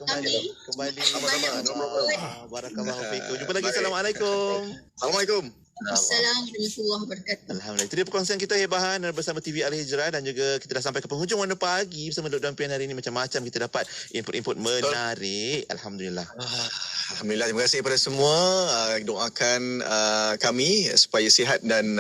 kembali. Barakallahu fiikum. Jumpa lagi. Assalamualaikum. Assalamualaikum. Assalamualaikum warahmatullahi wabarakatuh. Alhamdulillah. Itu dia perkongsian kita Hebahan bersama TV Al-Hijrah, dan juga kita dah sampai ke penghujung warna pagi bersama Dr. Dampian hari ini. Macam-macam kita dapat input-input menarik. Alhamdulillah. Alhamdulillah, terima kasih kepada semua. Doakan kami supaya sihat dan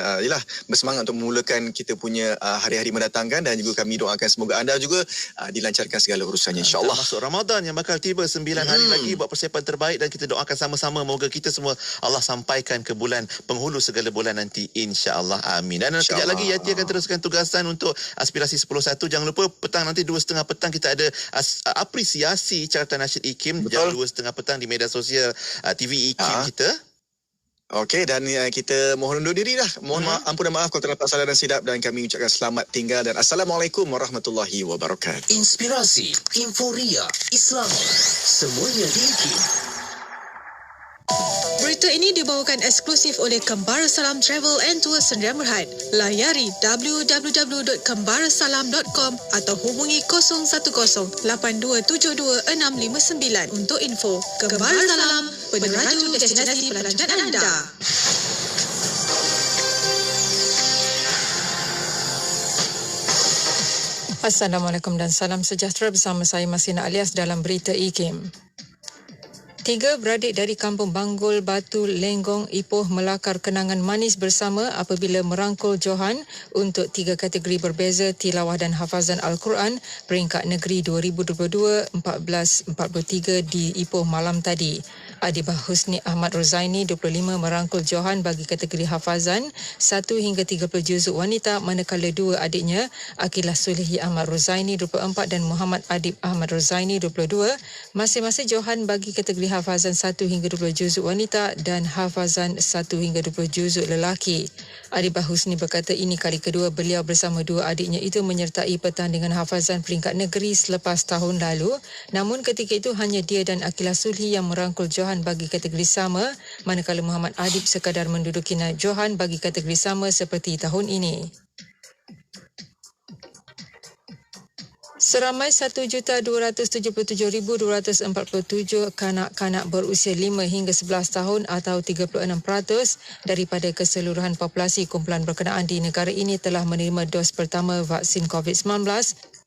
bersemangat untuk memulakan kita punya hari-hari mendatangkan, dan juga kami doakan semoga anda juga dilancarkan segala urusannya, insya-Allah. Masuk Ramadan yang bakal tiba 9 hari lagi, buat persiapan terbaik, dan kita doakan sama-sama moga kita semua Allah sampaikan ke bulan penghulu segala bulan nanti, insya-Allah. Amin. Dan sekejap lagi Yati akan teruskan tugasan untuk aspirasi 10.1. Jangan lupa petang nanti 2.30 petang kita ada apresiasi carta nasyid IKIM. Jam 2.30 petang di media sosial TV IKIM kita. Okey, dan kita mohon undur diri dah. Mohon ampun dan maaf kalau terdapat salah dan silap, dan kami ucapkan selamat tinggal dan Assalamualaikum warahmatullahi wabarakatuh. Inspirasi, inforia, Islam, semuanya di IKIM. Berita ini dibawakan eksklusif oleh Kembara Salam Travel and Tour Sdn Bhd. Layari www.kembarasalam.com atau hubungi 010-8272-659 untuk info. Kembara Salam, peneraju destinasi pelancongan anda. Assalamualaikum dan salam sejahtera, bersama saya Masina Alias dalam Berita IKIM. 3 beradik dari Kampung Banggul, Batu, Lenggong, Ipoh melakar kenangan manis bersama apabila merangkul Johan untuk 3 kategori berbeza tilawah dan hafazan Al-Quran peringkat negeri 2022-1443 di Ipoh malam tadi. Adibah Husni Ahmad Rozaini 25 merangkul Johan bagi kategori hafazan 1 hingga 30 juzuk wanita, manakala 2 adiknya Akilah Sulihi Ahmad Rozaini 24 dan Muhammad Adib Ahmad Rozaini 22 masing-masing Johan bagi kategori hafazan 1 hingga 20 juzuk wanita dan hafazan 1 hingga 20 juzuk lelaki. Adibah Husni berkata ini kali kedua beliau bersama 2 adiknya itu menyertai pertandingan hafazan peringkat negeri selepas tahun lalu. Namun ketika itu hanya dia dan Akilah Sulhi yang merangkul Johan bagi kategori sama, manakala Muhammad Adib sekadar menduduki naib Johan bagi kategori sama seperti tahun ini. Seramai 1,277,247 kanak-kanak berusia 5 hingga 11 tahun atau 36% daripada keseluruhan populasi kumpulan berkenaan di negara ini telah menerima dos pertama vaksin COVID-19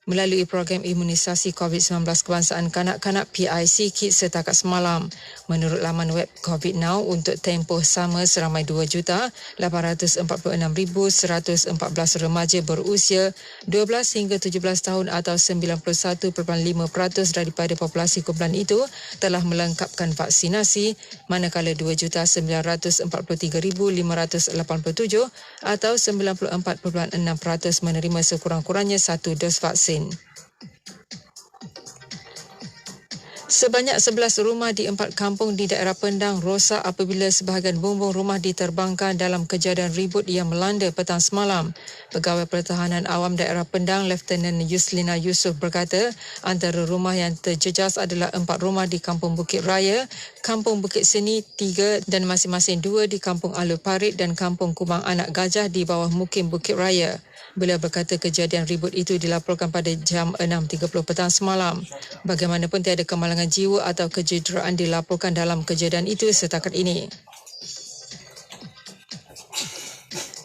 melalui program imunisasi COVID-19 kebangsaan kanak-kanak PIC Kids setakat semalam. Menurut laman web COVID Now, untuk tempoh sama seramai 2,846,114 remaja berusia 12 hingga 17 tahun atau 91.5% daripada populasi kumpulan itu telah melengkapkan vaksinasi, manakala 2,943,587 atau 94.6% menerima sekurang-kurangnya 1 dos vaksin. Sebanyak 11 rumah di 4 kampung di daerah Pendang rosak apabila sebahagian bumbung rumah diterbangkan dalam kejadian ribut yang melanda petang semalam. Pegawai Pertahanan Awam daerah Pendang, Lieutenant Yuslina Yusof berkata, antara rumah yang terjejas adalah 4 rumah di Kampung Bukit Raya, Kampung Bukit Seni 3 dan masing-masing 2 di Kampung Alur Parit dan Kampung Kubang Anak Gajah di bawah Mukim Bukit Raya. Beliau berkata kejadian ribut itu dilaporkan pada jam 6.30 petang semalam. Bagaimanapun tiada kemalangan jiwa atau kecederaan dilaporkan dalam kejadian itu setakat ini.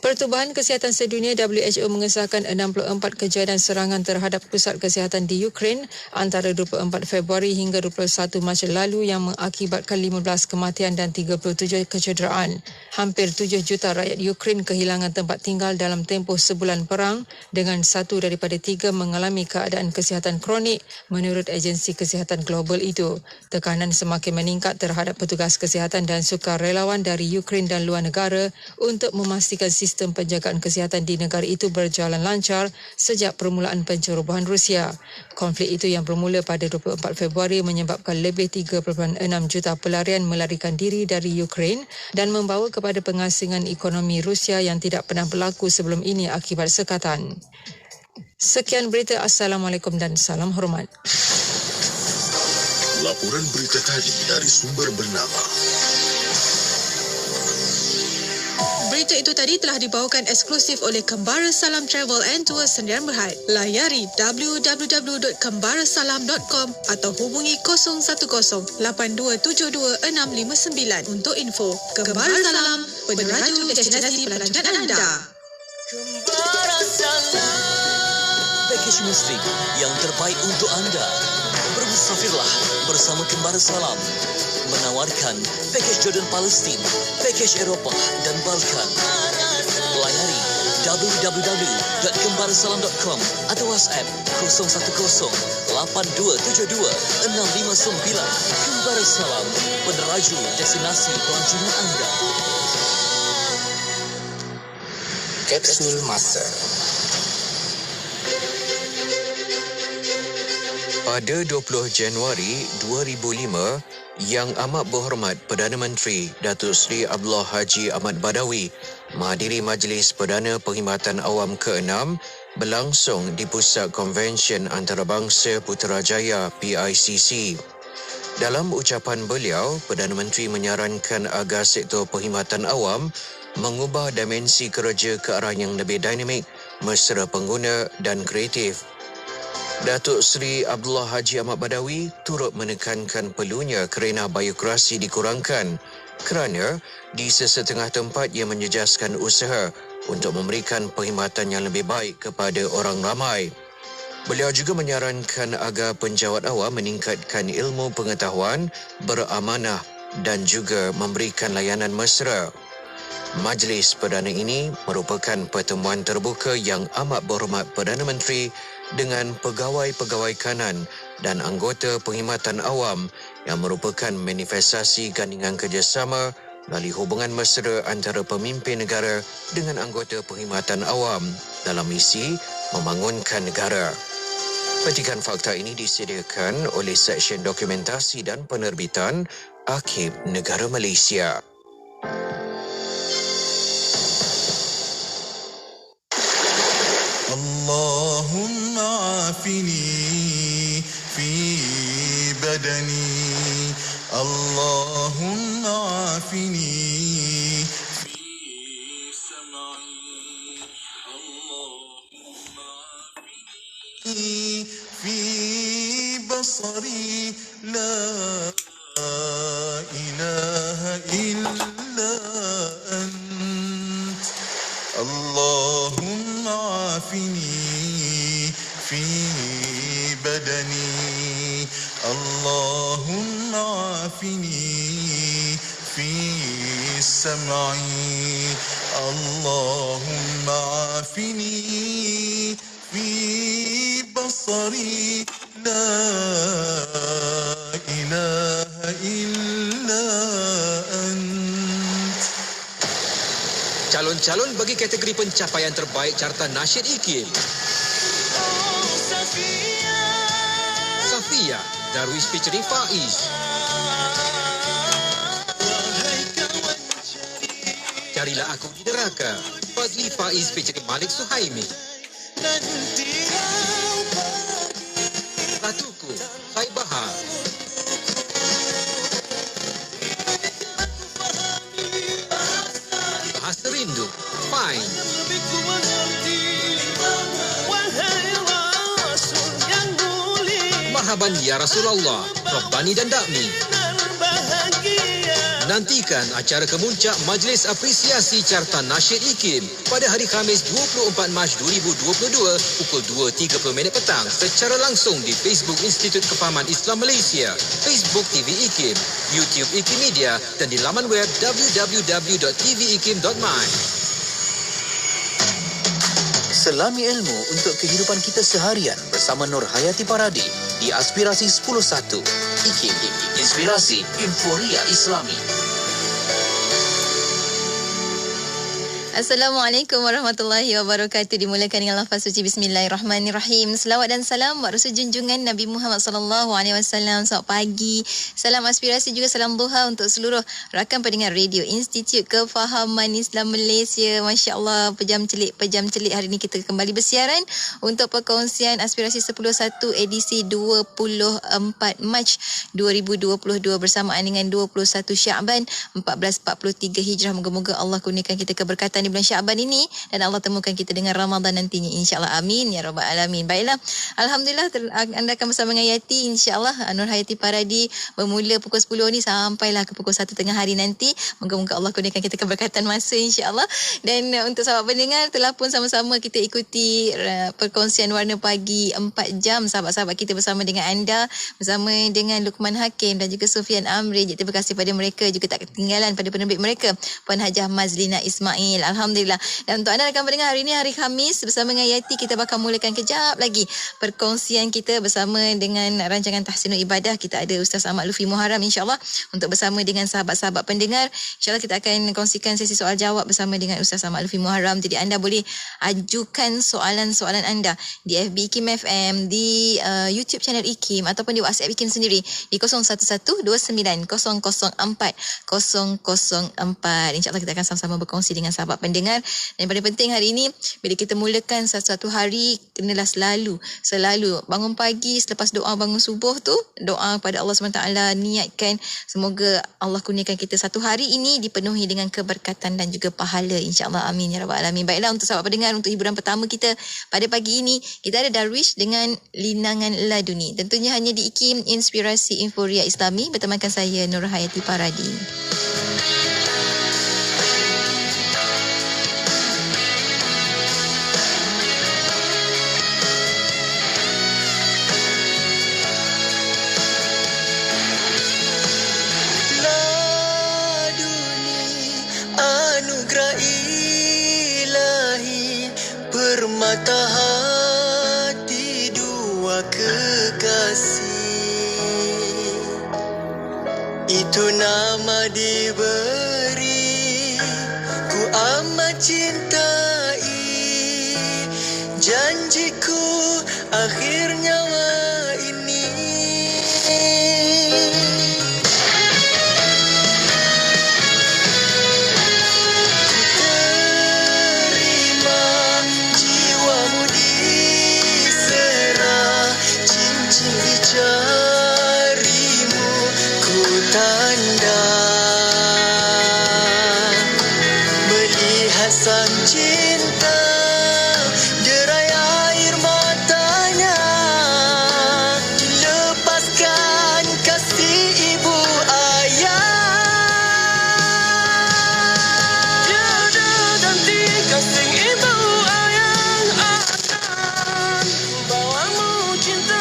Pertubuhan Kesihatan Sedunia WHO mengesahkan 64 kejadian serangan terhadap pusat kesihatan di Ukraine antara 24 Februari hingga 21 Mac lalu yang mengakibatkan 15 kematian dan 37 kecederaan. Hampir 7 juta rakyat Ukraine kehilangan tempat tinggal dalam tempoh sebulan perang, dengan 1 daripada 3 mengalami keadaan kesihatan kronik menurut Agensi Kesihatan Global itu. Tekanan semakin meningkat terhadap petugas kesihatan dan sukarelawan dari Ukraine dan luar negara untuk memastikan sistem penjagaan kesihatan di negara itu berjalan lancar sejak permulaan pencerobohan Rusia. Konflik itu yang bermula pada 24 Februari menyebabkan lebih 3.6 juta pelarian melarikan diri dari Ukraine dan membawa kepada pengasingan ekonomi Rusia yang tidak pernah berlaku sebelum ini akibat sekatan. Sekian berita. Assalamualaikum dan salam hormat. Laporan berita tadi dari sumber bernama Berita itu tadi telah dibawakan eksklusif oleh Kembara Salam Travel and Tour Sdn Bhd. Layari www.kembarasalam.com atau hubungi 010-8272-659 untuk info. Kembara Salam, peneraju destinasi pelancongan anda. Pakej muslim yang terbaik untuk anda. Bermusafirlah bersama Kembara Salam. Menawarkan pakej Jordan Palestin, pakej Eropah dan Balkan. Layari www.kembarasalam.com atau WhatsApp 010-8272-659. Kembara Salam, peneraju destinasi pelancongan anda. Kapsul Masa. Pada 20 Januari 2005, Yang Amat Berhormat Perdana Menteri Datuk Seri Abdullah Haji Ahmad Badawi menghadiri Majlis Perdana Perkhidmatan Awam ke-6 berlangsung di Pusat Konvensyen Antarabangsa Putrajaya PICC. Dalam ucapan beliau, Perdana Menteri menyarankan agar sektor perkhidmatan awam mengubah dimensi kerja ke arah yang lebih dinamik, mesra pengguna dan kreatif. Datuk Seri Abdullah Haji Ahmad Badawi turut menekankan perlunya kerena biokrasi dikurangkan kerana di sesetengah tempat ia menjejaskan usaha untuk memberikan perkhidmatan yang lebih baik kepada orang ramai. Beliau juga menyarankan agar penjawat awam meningkatkan ilmu pengetahuan, beramanah dan juga memberikan layanan mesra. Majlis Perdana ini merupakan pertemuan terbuka Yang Amat Berhormat Perdana Menteri dengan pegawai-pegawai kanan dan anggota perkhidmatan awam yang merupakan manifestasi gandingan kerjasama melalui hubungan mesra antara pemimpin negara dengan anggota perkhidmatan awam dalam misi membangunkan negara. Petikan fakta ini disediakan oleh Seksyen Dokumentasi dan Penerbitan Arkib Negara Malaysia. Allahumma afini fi badani, Allahumma afini fi sam'i, Allahumma afini fi basari, la ilaha illa ant, Allahumma afini fi badani, Allahumma afini fi sam'i, Allahumma afini fi basari, la ilaha illa ant. Calon-calon bagi kategori pencapaian terbaik Carta Nasyid IKIM. Safia, Darwish featuring Faiz. Carilah Aku di Neraka, Fazli Faiz featuring Malik Suhaimi. Ratuku, Khai Bahar. Bahasa Rindu, Fine. Marhaban Ya Rasulullah, Rabbani dan Dakmi. Nantikan acara kemuncak Majlis Apresiasi Carta Nasyid IKIM pada hari Khamis 24 Mac 2022 pukul 2.30 petang secara langsung di Facebook Institut Kefahaman Islam Malaysia, Facebook TV IKIM, YouTube IKIM Media dan di laman web www.tvikim.my. Selami ilmu untuk kehidupan kita seharian bersama Nur Hayati Paradi di Aspirasi 10.1. IKIM, Inspirasi Inforia Islami. Assalamualaikum warahmatullahi wabarakatuh. Dimulakan dengan lafaz suci Bismillahirrahmanirrahim. Selawat dan salam buat Rasul junjungan Nabi Muhammad sallallahu alaihi wasallam. Selamat pagi. Salam aspirasi juga salam duha untuk seluruh rakan pendengar Radio Institut Kefahaman Islam Malaysia. Masya-Allah, pejam celik hari ini kita kembali bersiaran untuk perkongsian aspirasi 101 edisi 24 Mac 2022 bersamaan dengan 21 Syaban 1443 Hijrah. Moga-moga Allah kurniakan kita keberkatan di bulan Syaban ini dan Allah temukan kita dengan Ramadan nantinya, insya-Allah. Amin ya rabbal alamin. Baiklah, alhamdulillah anda akan bersama dengan Yati, insya-Allah. Nur Hayati Paradi bermula pukul 10 ni sampailah ke pukul 1 tengah hari nanti. Moga-moga Allah kurniakan kita keberkatan masa, insya-Allah. Dan untuk sahabat pendengar, telah pun sama-sama kita ikuti perkongsian Warna Pagi 4 jam sahabat-sahabat kita bersama dengan anda, bersama dengan Luqman Hakim dan juga Sufian Amri. Terima kasih pada mereka, juga tak ketinggalan pada penerbit mereka Puan Hajah Mazlina Ismail. Alhamdulillah. Dan untuk anda rakan pendengar, hari ini hari Khamis bersama dengan Yati, kita bakal mulakan kejap lagi perkongsian kita bersama dengan rancangan Tahsinul Ibadah. Kita ada Ustaz Ahmad Lufi Muharram, insya-Allah, untuk bersama dengan sahabat-sahabat pendengar. Insya-Allah kita akan kongsikan sesi soal jawab bersama dengan Ustaz Ahmad Lufi Muharram. Jadi anda boleh ajukan soalan-soalan anda di FB IKIM FM, di YouTube channel IKIM ataupun di WhatsApp IKIM sendiri di 0112904004. InsyaAllah kita akan sama-sama berkongsi dengan sahabat pendengar. Dan yang paling penting hari ini, bila kita mulakan satu hari, kenalah selalu bangun pagi, selepas doa bangun subuh tu, doa pada Allah SWT, niatkan semoga Allah kurniakan kita satu hari ini dipenuhi dengan keberkatan dan juga pahala, insya-Allah. Amin ya rabbal alamin. Baiklah, untuk sahabat pendengar, untuk hiburan pertama kita pada pagi ini, kita ada Darwish dengan Linangan Laduni. Tentunya hanya di IKIM, Inspirasi Inforia Islami, bertemankan saya Nur Hayati Paradi. Permata hati dua kekasih, itu nama diberi, ku amat cintai. Janjiku akhir nyawa ini. Jarimu ku tanda melihat sang cinta, derai air matanya, dilepaskan kasih ibu ayah. Tiada ganti kasih ibu ayah akan bawamu cinta.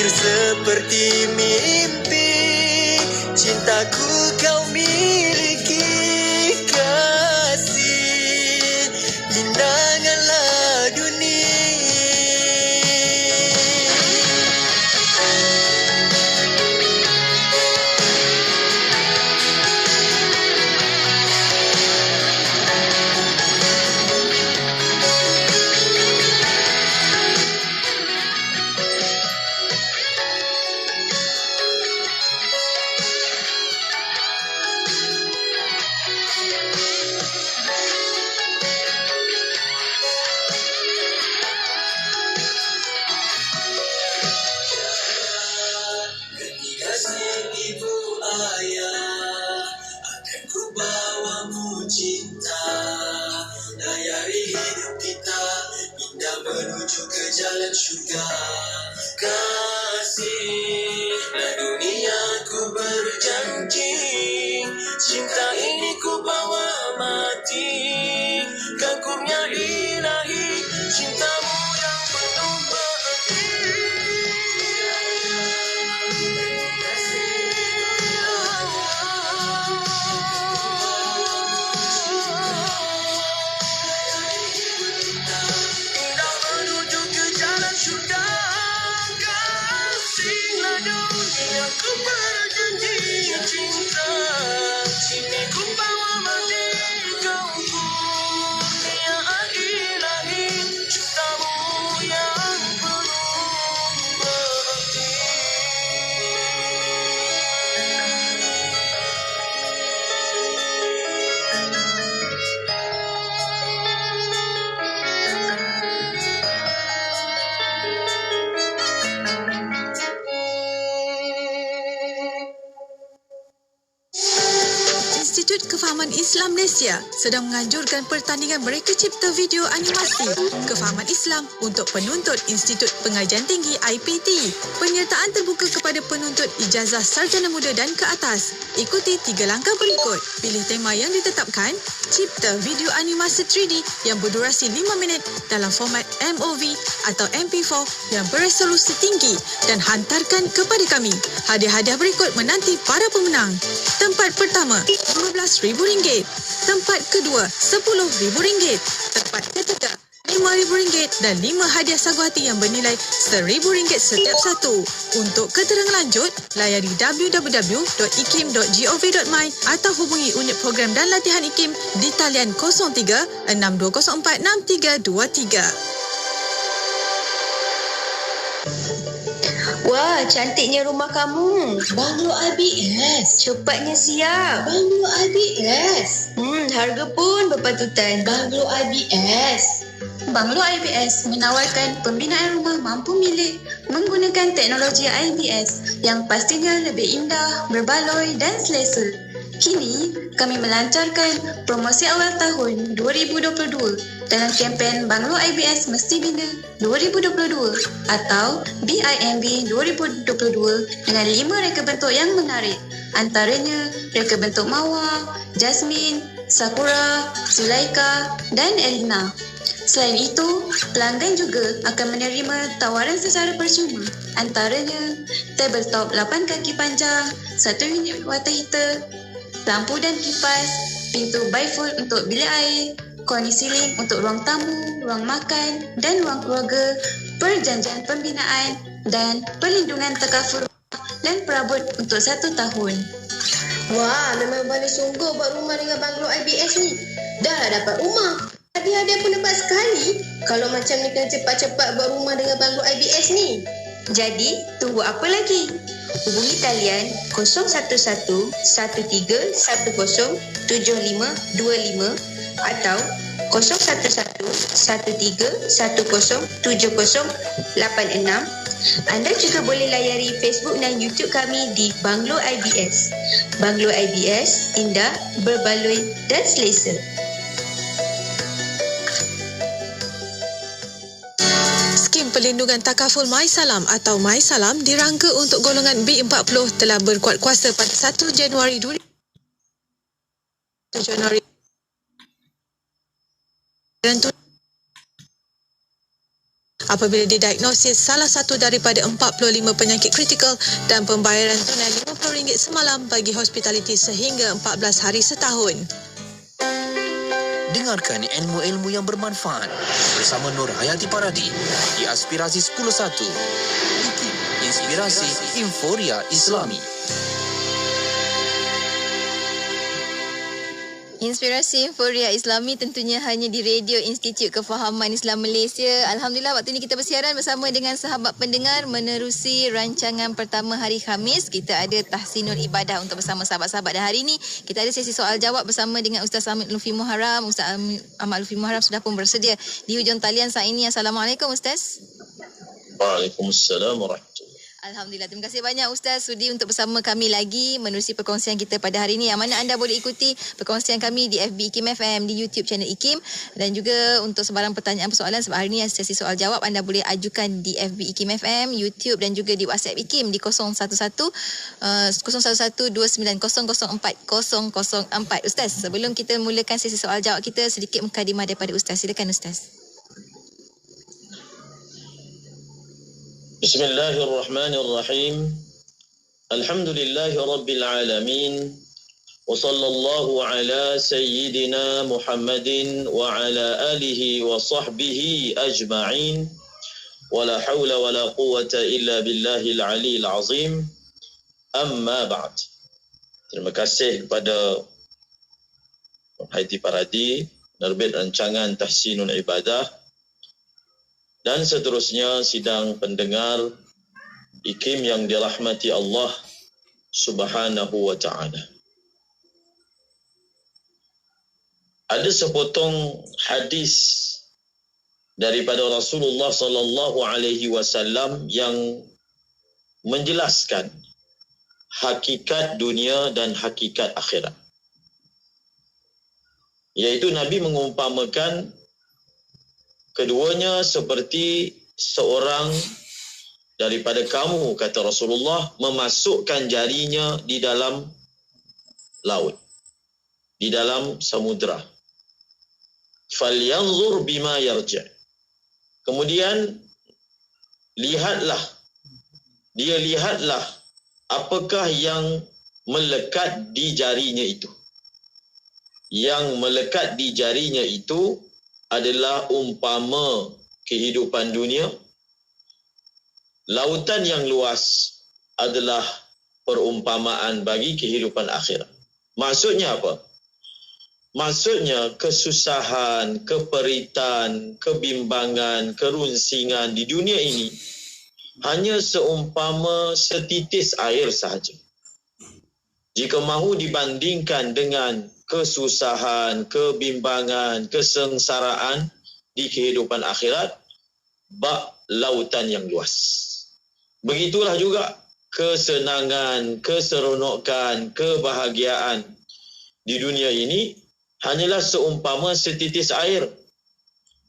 Seperti mimpi, cintaku kau miliki, kasih linangan laduni. menuju ke jalan syurga. Kasihlah dunia ku berjanji, cinta ini ku bawa mati. Kagumnya ilahi, cintamu yang penuh berarti. Indah menuju ke jalan syurga. Kasihlah dunia ku berjanji, cinta ini ku bawa mati. Kau kurniaan ilahi, cintamu yang penuh berarti. Institut Kefahaman Islam Malaysia sedang menganjurkan pertandingan mereka cipta video animasi Kefahaman Islam untuk penuntut Institut Pengajian Tinggi IPT. Penyertaan terbuka kepada penuntut ijazah sarjana muda dan ke atas. Ikuti 3 langkah berikut. Pilih tema yang ditetapkan, cipta video animasi 3D yang berdurasi 5 minit dalam format MOV atau MP4 yang beresolusi tinggi dan hantarkan kepada kami. Hadiah-hadiah berikut menanti para pemenang. Tempat pertama, RM15,000. Tempat kedua, RM10,000. Tempat ketiga, RM5,000 dan 5 hadiah sagu hati yang bernilai RM1,000 setiap satu. Untuk keterangan lanjut, layari www.ikim.gov.my atau hubungi unit program dan latihan IKIM di talian 03 6204 6323. Wah, cantiknya rumah kamu. Banglo IBS. Cepatnya siap. Banglo IBS. Harga pun berpatutan. Banglo IBS. Banglo IBS menawarkan pembinaan rumah mampu milik menggunakan teknologi IBS yang pastinya lebih indah, berbaloi dan selesa. Kini, kami melancarkan promosi awal tahun 2022 dalam kempen Banglo IBS Mesti Bina 2022 atau BIMB 2022 dengan 5 reka bentuk yang menarik. Antaranya reka bentuk Mawar, Jasmine, Sakura, Zulaika dan Elina. Selain itu, pelanggan juga akan menerima tawaran secara percuma. Antaranya, tabletop 8 kaki panjang, 1 unit water heater, lampu dan kipas, pintu bifold untuk bilik air, koni siling untuk ruang tamu, ruang makan dan ruang keluarga, perjanjian pembinaan dan perlindungan takaful dan perabot untuk 1 tahun. Wah, memang boleh sungguh buat rumah dengan Banglo IBS ni. Dah lah dapat rumah. Hadiah pun dapat sekali. Kalau macam ni kena cepat-cepat buat rumah dengan Banglo IBS ni. Jadi, tunggu apa lagi? Hubungi talian 011-1010-7525 atau 011-1310-7086. Anda juga boleh layari Facebook dan YouTube kami di Banglo IBS. Banglo IBS, indah, berbaloi dan selesa. Skim Perlindungan Takaful MySalam atau MySalam dirangka untuk golongan B40 telah berkuat kuasa pada 1 Januari 2021. Apabila didiagnosis salah satu daripada 45 penyakit kritikal dan pembayaran tunai RM50 semalam bagi hospitaliti sehingga 14 hari setahun. Dengarkan ilmu-ilmu yang bermanfaat bersama Nur Hayati Paradi di Aspirasi 101. Inspirasi Inforia Islami. Inspirasi Inforia Islami tentunya hanya di Radio Institut Kefahaman Islam Malaysia. Alhamdulillah, waktu ini kita bersiaran bersama dengan sahabat pendengar menerusi rancangan pertama hari Khamis. Kita ada Tahsinul Ibadah untuk bersama sahabat-sahabat. Dan hari ini kita ada sesi soal jawab bersama dengan Ustaz Ahmad Lutfi Muharram. Ustaz Ahmad Lutfi Muharram sudah pun bersedia di hujung talian saat ini. Assalamualaikum Ustaz. Waalaikumsalam warahmatullahi. Alhamdulillah. Terima kasih banyak Ustaz sudi untuk bersama kami lagi menerusi perkongsian kita pada hari ini. Yang mana anda boleh ikuti perkongsian kami di FB IKIM FM, di YouTube channel IKIM, dan juga untuk sebarang pertanyaan persoalan sebab hari ini sesi soal jawab anda boleh ajukan di FB IKIM FM, YouTube dan juga di WhatsApp IKIM di 011-290-04-004. Ustaz, sebelum kita mulakan sesi soal jawab kita, sedikit mukadimah daripada Ustaz. Silakan Ustaz. Bismillahirrahmanirrahim. Alhamdulillahi rabbil alamin. Wa sallallahu ala sayyidina Muhammadin wa ala alihi wa sahbihi ajma'in. Wa la hawla wa la quwwata illa billahil aliyil azim. Amma ba'd. Terima kasih kepada Haiti Paradi, penerbit rancangan Tahsinul Ibadah, dan seterusnya sidang pendengar IKIM yang dirahmati Allah Subhanahu wa ta'ala. Ada sepotong hadis daripada Rasulullah sallallahu alaihi wasallam yang menjelaskan hakikat dunia dan hakikat akhirat. Iaitu Nabi mengumpamakan keduanya seperti seorang daripada kamu, kata Rasulullah, memasukkan jarinya di dalam laut, di dalam samudra. Falyanzur bima yarja'. Kemudian lihatlah apakah yang melekat di jarinya itu. Yang melekat di jarinya itu adalah umpama kehidupan dunia. Lautan yang luas adalah perumpamaan bagi kehidupan akhirat. Maksudnya apa? Maksudnya kesusahan, keperitan, kebimbangan, kerunsingan di dunia ini hanya seumpama setitis air sahaja. Jika mahu dibandingkan dengan kesusahan, kebimbangan, kesengsaraan di kehidupan akhirat, bak lautan yang luas. Begitulah juga kesenangan, keseronokan, kebahagiaan di dunia ini hanyalah seumpama setitis air.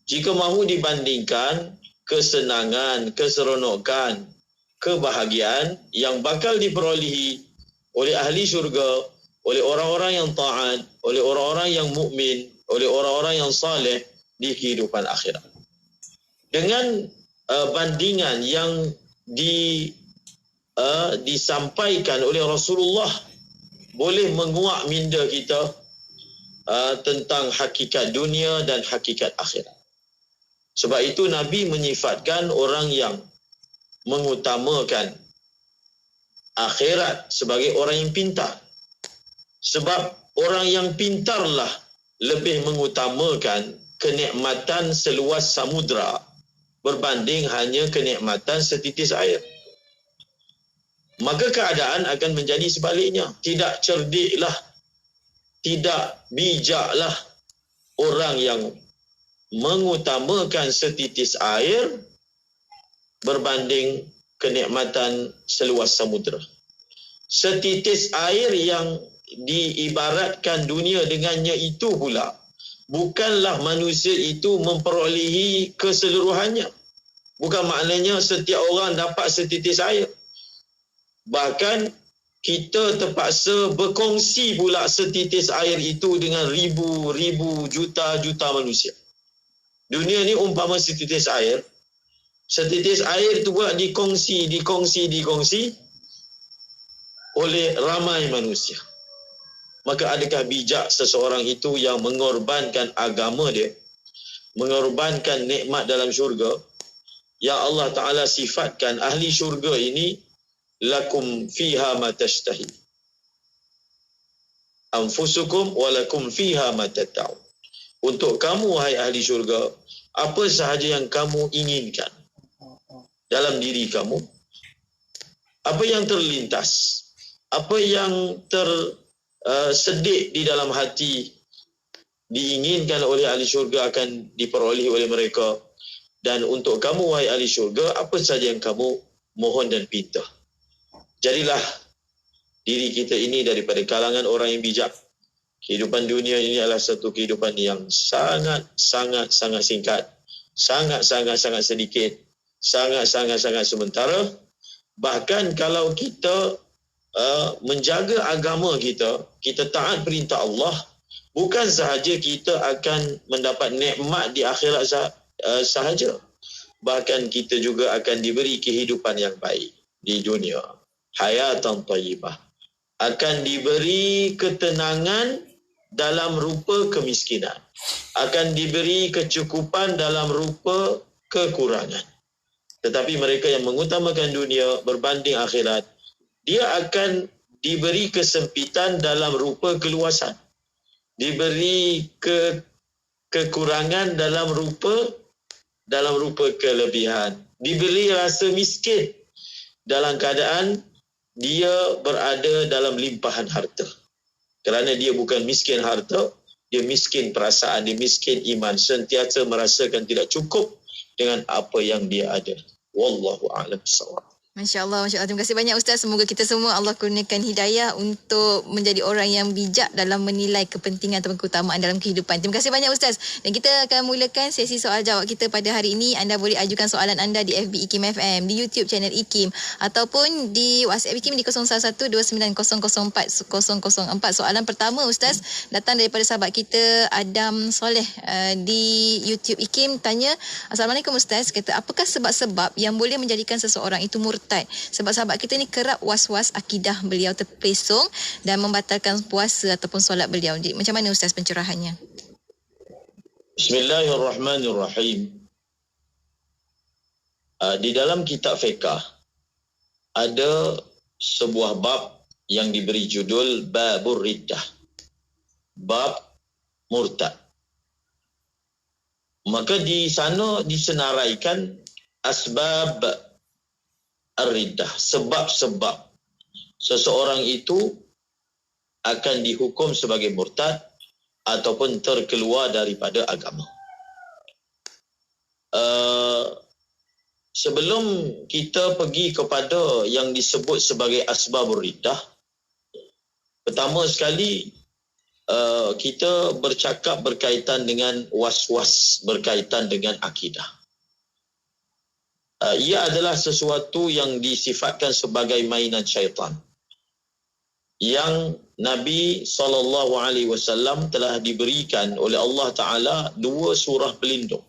Jika mahu dibandingkan kesenangan, keseronokan, kebahagiaan yang bakal diperolehi oleh ahli syurga, oleh orang-orang yang taat, oleh orang-orang yang mukmin, oleh orang-orang yang saleh di kehidupan akhirat. Dengan bandingan yang disampaikan oleh Rasulullah boleh menguak minda kita tentang hakikat dunia dan hakikat akhirat. Sebab itu Nabi menyifatkan orang yang mengutamakan akhirat sebagai orang yang pintar. Sebab orang yang pintarlah lebih mengutamakan kenikmatan seluas samudra berbanding hanya kenikmatan setitis air. Maka keadaan akan menjadi sebaliknya. Tidak cerdiklah, tidak bijaklah orang yang mengutamakan setitis air berbanding kenikmatan seluas samudra. Setitis air yang diibaratkan dunia dengannya itu pula bukanlah manusia itu memperolehi keseluruhannya. Bukan maknanya setiap orang dapat setitis air. Bahkan kita terpaksa berkongsi pula setitis air itu dengan ribu-ribu, juta-juta manusia. Dunia ni umpama setitis air. Setitis air itu pula dikongsi oleh ramai manusia. Maka adakah bijak seseorang itu yang mengorbankan agama dia, mengorbankan nikmat dalam syurga, yang Allah Ta'ala sifatkan ahli syurga ini, lakum fiha ma tashtahi anfusukum wa lakum fiha ma tatta'un. Untuk kamu, wahai ahli syurga, apa sahaja yang kamu inginkan dalam diri kamu, apa yang terlintas, apa yang tersedik di dalam hati, diinginkan oleh ahli syurga akan diperolehi oleh mereka. Dan untuk kamu, wahai ahli syurga, apa saja yang kamu mohon dan pinta. Jadilah diri kita ini daripada kalangan orang yang bijak. Kehidupan dunia ini adalah satu kehidupan yang sangat singkat, sangat sedikit, sangat sementara. Bahkan kalau kita menjaga agama kita, kita taat perintah Allah, bukan sahaja kita akan mendapat nikmat di akhirat sahaja, bahkan kita juga akan diberi kehidupan yang baik di dunia, hayatan thayyibah, akan diberi ketenangan dalam rupa kemiskinan, akan diberi kecukupan dalam rupa kekurangan. Tetapi mereka yang mengutamakan dunia berbanding akhirat, dia akan diberi kesempitan dalam rupa keluasan, diberi kekurangan dalam rupa kelebihan, diberi rasa miskin dalam keadaan dia berada dalam limpahan harta. Kerana dia bukan miskin harta, dia miskin perasaan, dia miskin iman, sentiasa merasakan tidak cukup dengan apa yang dia ada. Wallahu a'lam bissawab. Masya Allah. Terima kasih banyak Ustaz. Semoga kita semua Allah kurniakan hidayah untuk menjadi orang yang bijak dalam menilai kepentingan ataupun keutamaan dalam kehidupan. Terima kasih banyak Ustaz. Dan kita akan mulakan sesi soal jawab kita pada hari ini. Anda boleh ajukan soalan anda di FB IKIM FM, di YouTube channel IKIM, ataupun di WhatsApp IKIM di 01129004 004. Soalan pertama Ustaz datang daripada sahabat kita Adam Soleh di YouTube IKIM, tanya, Assalamualaikum Ustaz, kata apakah sebab-sebab yang boleh menjadikan seseorang itu murtad? Sebab sahabat kita ni kerap was-was akidah beliau terpesong dan membatalkan puasa ataupun solat beliau. Jadi, macam mana Ustaz pencerahannya? Bismillahirrahmanirrahim. Di dalam kitab fiqh ada sebuah bab yang diberi judul Babur Riddah, bab murtad. Maka di sana disenaraikan asbab ar-riddah, sebab-sebab seseorang itu akan dihukum sebagai murtad ataupun terkeluar daripada agama. Sebelum kita pergi kepada yang disebut sebagai asbabur riddah, pertama sekali kita bercakap berkaitan dengan was-was berkaitan dengan akidah. Ia adalah sesuatu yang disifatkan sebagai mainan syaitan, yang Nabi SAW telah diberikan oleh Allah Ta'ala 2 surah pelindung.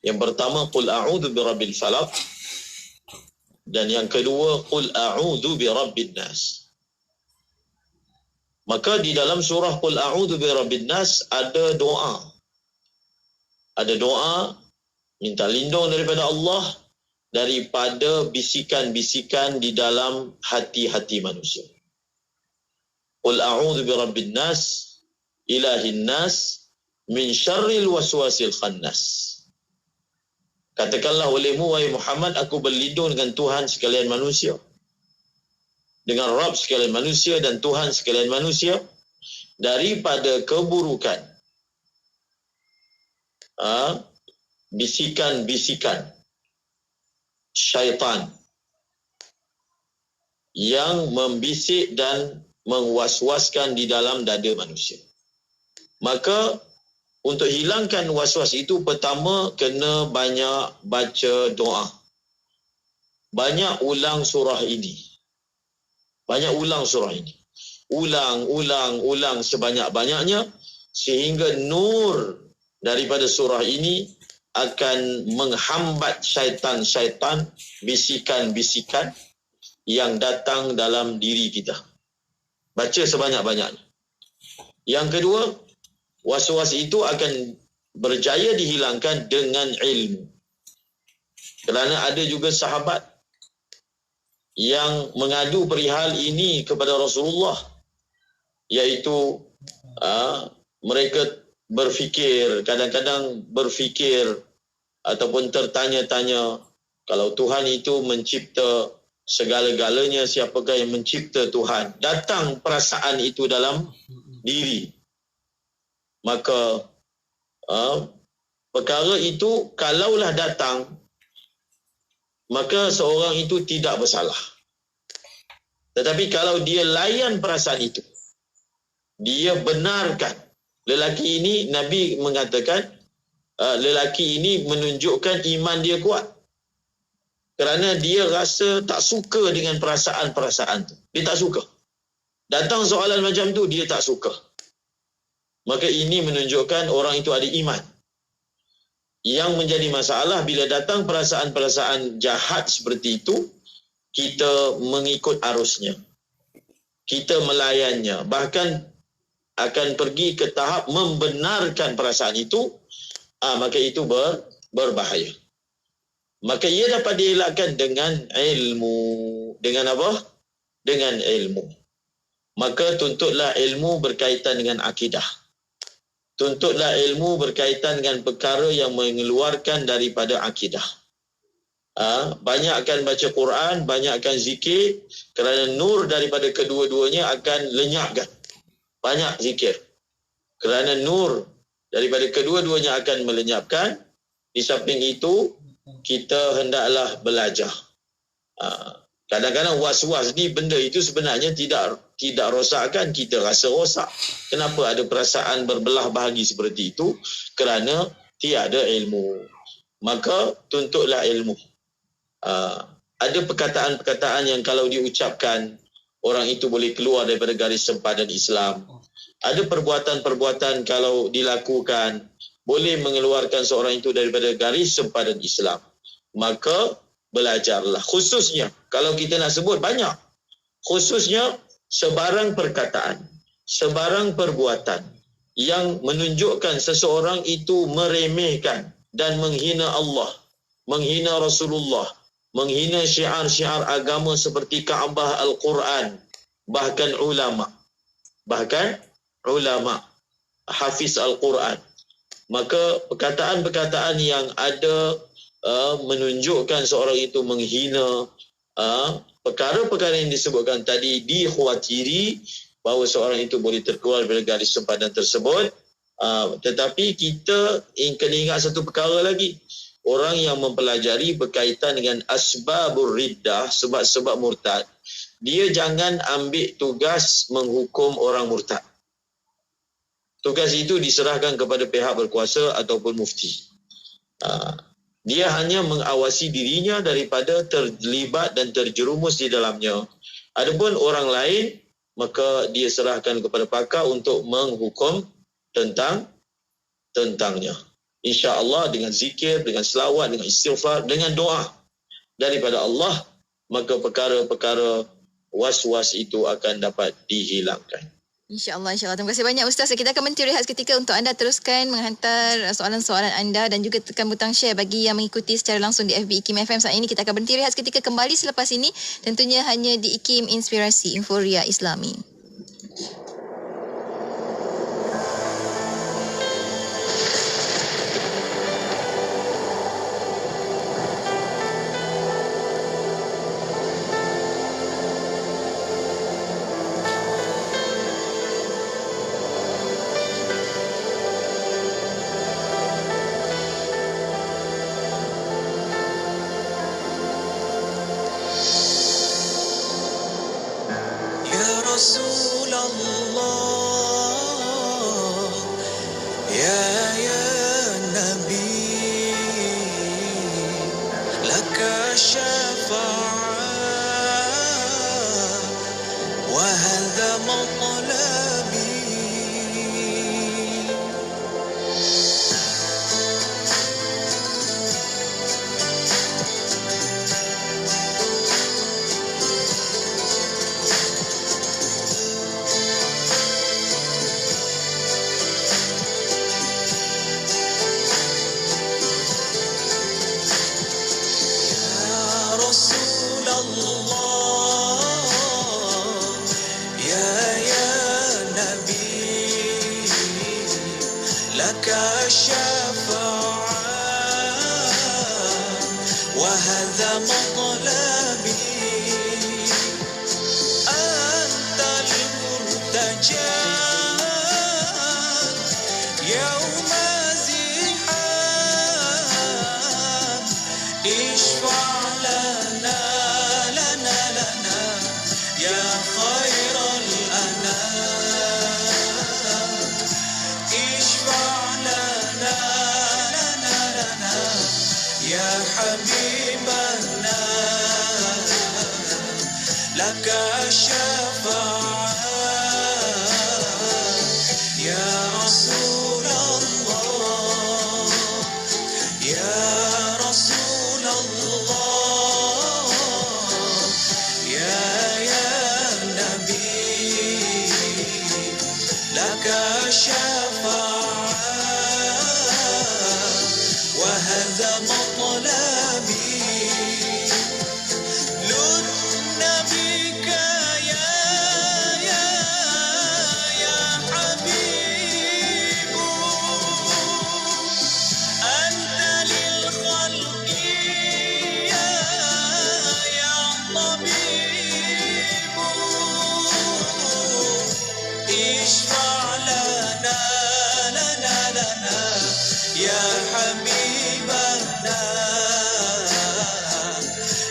Yang pertama, Qul a'udhu birabbil falaq, dan yang kedua, Qul a'udhu birabbin nas. Maka di dalam surah Qul a'udhu birabbin nas ada doa. Ada doa minta lindung daripada Allah daripada bisikan-bisikan di dalam hati-hati manusia. Qul a'udzu birabbin nas, ilahin nas, min syarril waswasil khannas. Katakanlah olehmu, wahai Muhammad, aku berlindung dengan Tuhan sekalian manusia, dengan Rabb sekalian manusia dan Tuhan sekalian manusia, daripada keburukan bisikan-bisikan syaitan yang membisik dan mengwas-waskan di dalam dada manusia. Maka untuk hilangkan was-was itu, pertama kena banyak baca doa. Banyak ulang surah ini. Banyak ulang surah ini. Ulang sebanyak-banyaknya sehingga nur daripada surah ini akan menghambat syaitan-syaitan, bisikan-bisikan yang datang dalam diri kita. Baca sebanyak-banyaknya. Yang kedua, was-was itu akan berjaya dihilangkan dengan ilmu. Kerana ada juga sahabat yang mengadu perihal ini kepada Rasulullah, iaitu mereka kadang-kadang berfikir ataupun tertanya-tanya, kalau Tuhan itu mencipta segala-galanya, siapakah yang mencipta Tuhan? Datang perasaan itu dalam diri. Maka perkara itu kalaulah datang, maka seorang itu tidak bersalah. Tetapi kalau dia layan perasaan itu, dia benarkan. Lelaki ini, Nabi mengatakan, lelaki ini menunjukkan iman dia kuat. Kerana dia rasa tak suka dengan perasaan-perasaan tu. Dia tak suka. Datang soalan macam tu, dia tak suka. Maka ini menunjukkan orang itu ada iman. Yang menjadi masalah bila datang perasaan-perasaan jahat seperti itu, kita mengikut arusnya. Kita melayannya. Bahkan akan pergi ke tahap membenarkan perasaan itu, maka itu berbahaya. Maka ia dapat dielakkan dengan ilmu. Dengan apa? Dengan ilmu. Maka tuntutlah ilmu berkaitan dengan akidah. Tuntutlah ilmu berkaitan dengan perkara yang mengeluarkan daripada akidah. Banyakkan baca Quran, banyakkan zikir, kerana nur daripada kedua-duanya akan lenyapkan. Banyak zikir. Kerana nur daripada kedua-duanya akan melenyapkan. Di samping itu, kita hendaklah belajar. Kadang-kadang was-was ni benda itu sebenarnya tidak rosakkan, kita rasa rosak. Kenapa ada perasaan berbelah bahagi seperti itu? Kerana tiada ilmu. Maka tuntutlah ilmu. Ada perkataan-perkataan yang kalau diucapkan, orang itu boleh keluar daripada garis sempadan Islam. Ada perbuatan-perbuatan kalau dilakukan, boleh mengeluarkan seorang itu daripada garis sempadan Islam. Maka belajarlah. Khususnya, kalau kita nak sebut banyak. Khususnya, sebarang perkataan, sebarang perbuatan yang menunjukkan seseorang itu meremehkan dan menghina Allah, menghina Rasulullah, menghina syiar-syiar agama seperti Kaabah Al-Quran, bahkan ulama, hafiz Al-Quran. Maka perkataan-perkataan yang ada menunjukkan seorang itu menghina, perkara-perkara yang disebutkan tadi dikhawatiri bahawa seorang itu boleh terkeluar dari garis sempadan tersebut. Tetapi kita kena ingat satu perkara lagi. Orang yang mempelajari berkaitan dengan asbabur riddah, sebab-sebab murtad, dia jangan ambil tugas menghukum orang murtad. Tugas itu diserahkan kepada pihak berkuasa ataupun mufti. Dia hanya mengawasi dirinya daripada terlibat dan terjerumus di dalamnya. Adapun orang lain, maka dia serahkan kepada pakar untuk menghukum tentangnya. InsyaAllah dengan zikir, dengan selawat, dengan istighfar, dengan doa daripada Allah, maka perkara-perkara was-was itu akan dapat dihilangkan. InsyaAllah, insyaAllah. Terima kasih banyak Ustaz. Kita akan berhenti rehat seketika untuk anda teruskan menghantar soalan-soalan anda dan juga tekan butang share bagi yang mengikuti secara langsung di FB IKIM FM saat ini. Kita akan berhenti rehat seketika, kembali selepas ini. Tentunya hanya di IKIM Inspirasi Inforia Islami. رسول الله يا نبي لك شفاعة وهذا مطلبي وهذا مطلبي أنت المرتجى يوم زحام اشفع لنا يا حبيبنا لك الشفاعة يا رسول الله يا رسول الله يا نبي لك الشفاعة وهذا مطلبي لن بك يا حبيب أنت للخلق يا طبيب اشفع لنا يا حبيبنا